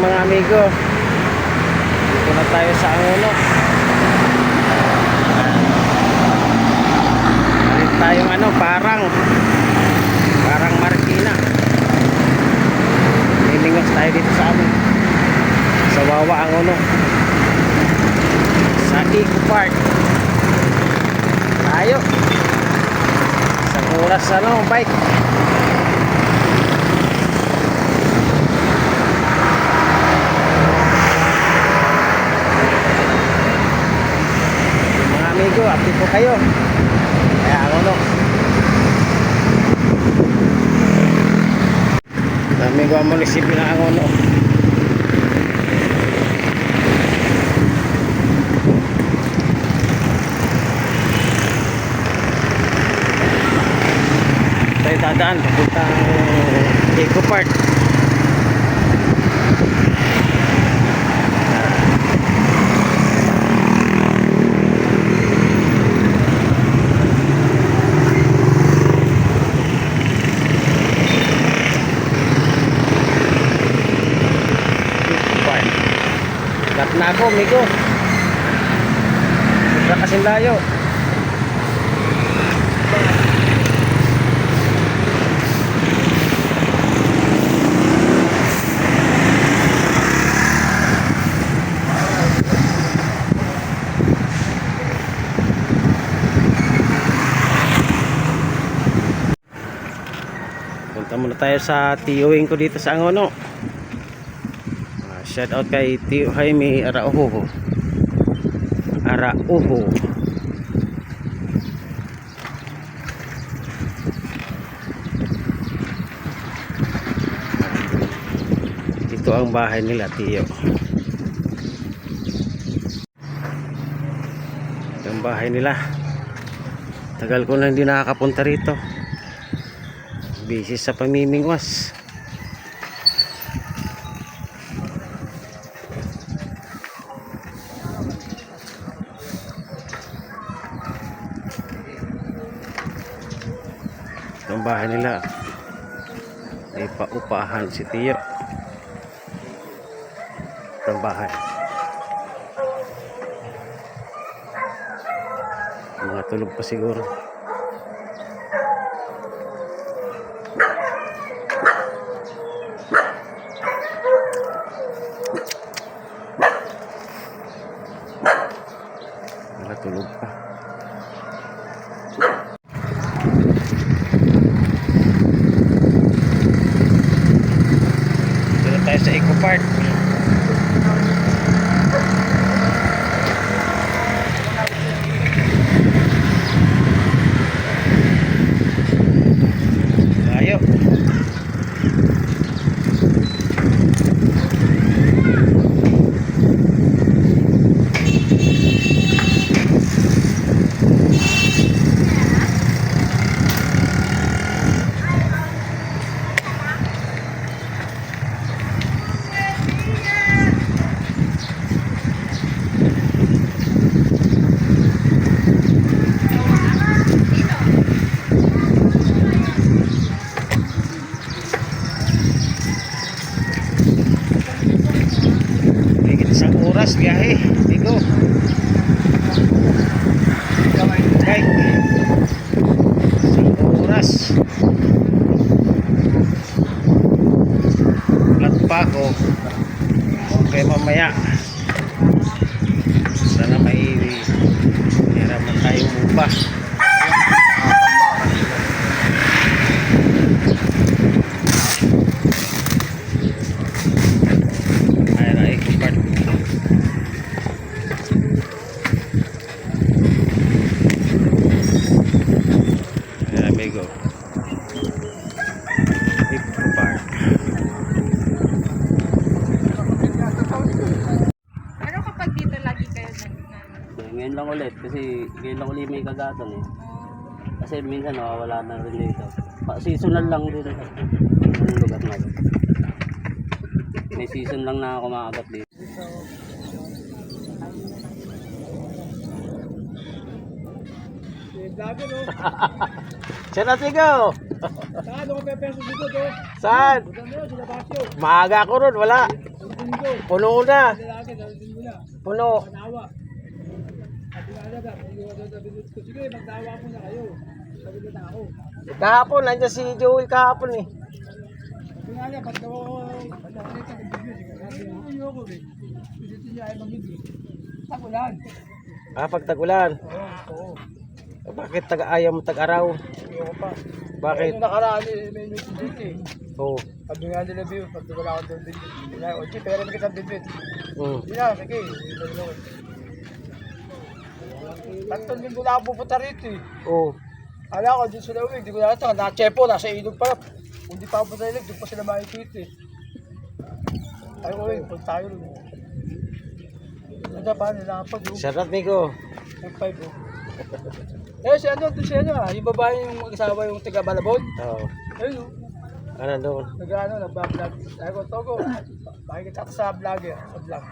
mga amigo, dito na tayo sa Angono. Meron tayong parang Marikina. Lilingos tayo dito sa amin, sa Wawa Angono, sa Eco Park tayo. Isang oras bike. Amigo, update po kayo. Kaya Angono. Amigo, ang munisipyo ng Angono. Tayo dadaan papuntang Eco Park. Gat na ako, amigo. Sobra kasing layo. Punta muna tayo sa tiyuing ko dito sa Angono. Shout out kay Tio Jaime Araujo. Ito ang bahay nila, Tio. Ito ang bahay nila. Tagal ko na hindi nakakapunta rito. Busy sa pamimingwas. Ang bahay nila ay paupahan si Tio. Ang bahay, mga tulog pa siguro. Mga tulog pa. Tayo sa Eco Park. Tayo. Isang oras biyahe, amigo. Bike. Isang oras. Lat pa ako. Okay, mamaya. Sana may hiraman tayong mupa. Amigo, Eco Park. Pero kapag dito lagi kayo ngayon lang ulit kasi ngayon lang ulit may kagatan eh. Kasi minsan nawawala na rin dito. Seasonal lang dito sa lugar na ito. May season lang na kumakagat dito. Siya na sigaw. Saan ako pepeso dito to? Saan? Bukan mo, sila Basyo. Maaga ko ron, wala. Puno na. Puno. Kahapon, nandiyan si Joel kahapon eh. Pag tagulan. Bakit ayaw mo tag-araw? Bakit? Yung nakaraan may meeting dito eh. Oo. Sabi nga nila Bill, pag wala akong doon din. Ochi, pera na kitang bibit. Mm. Hindi na, sige. Tatlong linggo na ako pupunta rito eh. Oo. Ala ko, dito sila uwi, hindi ko nakita. Na-chepo, nasa ilog pa. Kung di pa ako punta ilog, doon pa sila makikita eh. Ay, uwi, punta tayo rin. Nanda pa, nilapag oh. Sarap, Miko. Nag-5 oh. Eh, si ano, doon si ano ah. Yung babae yung mag-asawa yung taga-Balabon. Oo. Ayun oh. Ano doon? Nag-ano, nag-vlog. Sabi ko, Togo, makikita ko sa vlogger, sa vlog.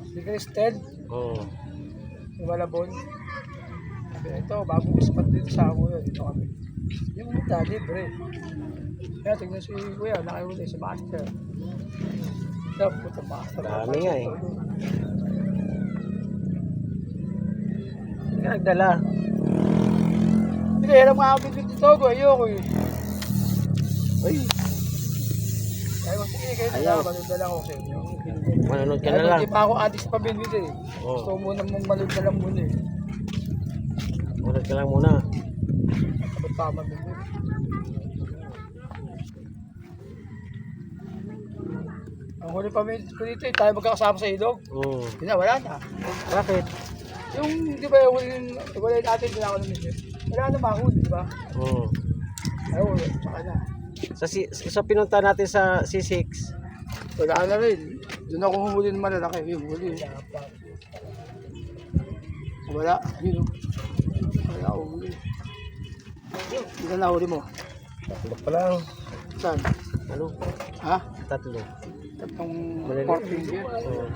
Si Cristel, Oo. yung Malabon. Sabi, ito, bagong spot dito sa ako yun. Dito kami. Yung mga libre. Kaya tignan si Kuya, nakahuli si Master. Ito, puto Master. Dami nga eh. Hindi ka nagdala. Hindi, alam nga ako dito Togo, ayoko eh. Uy, Kaya ko, sige, kayo Ayaw. na, manudala ko sa inyo. manunod ka Kaya na lang. hindi pa ako addicts pa binbid eh. Oo. Gusto ko muna mong manudala muna eh. Manunod ka lang muna. Dapat pa mabibid. Ang huli pa ko dito eh, tayo magkakasama sa ilog. Oo. Hindi na, wala na. Bakit? Yung, di ba, yung wala natin, ginagawa namin yun. Wala na mahuli, di ba? Oo. Ay, wala, saka na. Sa pinunta natin sa C6. Wala na rin. Doon ako humuli ng malalaki, yung huli. Wala, yun. Wala ako huli. Ilan na huli mo? Tatlo pa lang. Saan? Ano? Ha? Tatlo. Tatlong Maliliit. pork finger. Oo.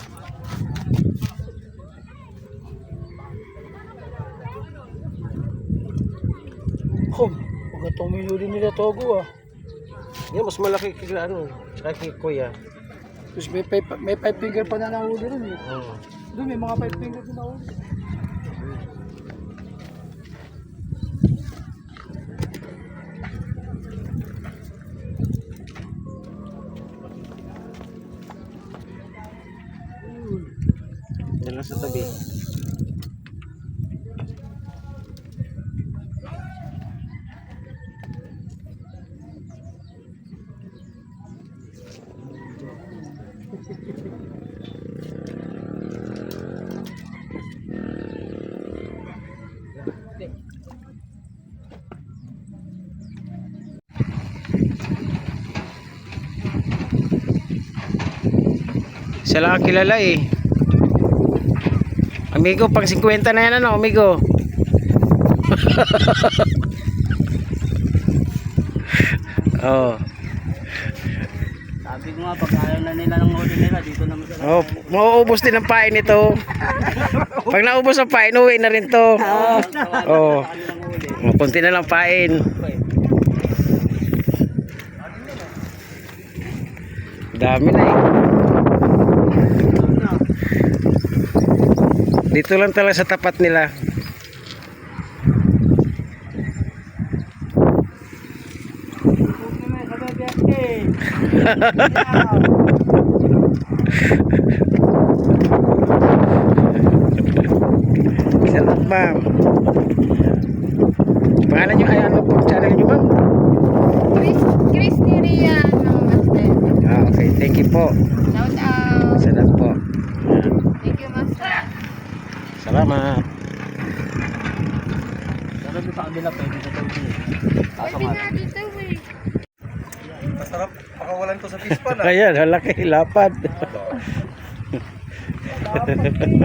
Kom, huwag na tumihuli nila Togo ah. Yan, mas malaki kay ano. Tsaka kay Kuya. Tapos may five finger pa na nahuli rin eh. Oo. Doon may mga five finger na nahuli. Yan lang sa tabi. Siya lang ang kilala eh. Amigo, pang 50 na yan ano, amigo. Oh. Sabi ko nga, pag ayaw na nila ng huli nila, dito naman sila. Oh, mauubos din ang pain nito. Pag naubos ang pain, uwi na rin to. Oh. Kunti na lang pain. Dami na eh. Dito lang talaga sa tapat nila. Sarap, ma'am. Pangalan nyo ay ano po? Channel nyo, ma'am? Chris Niria ng Master. Ah, okay. Thank you po. Shout out. Sarap po. Thank you, Master. Salamat. Pero doon sa kabila, pwede na tayo dito. Kaso Pwede nga, nga dito eh. Masarap pakawalan to sa pispan Ayan, halaki, lapad.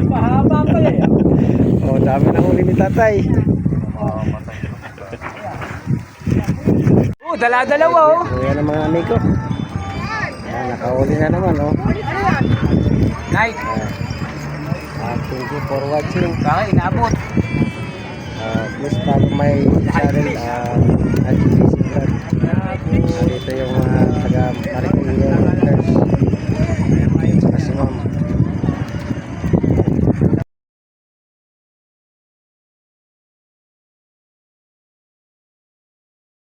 Mahaba pa eh. Oh, dami na huli ni tatay. Oh, dala-dalawa oh. So, yan ang mga amigo. Ayan, nakahuli na naman, oh. Night. Thank you for watching. Bakit inaabot? Please follow my channel, at GBC Vlog. Dito yung mga taga Marikina.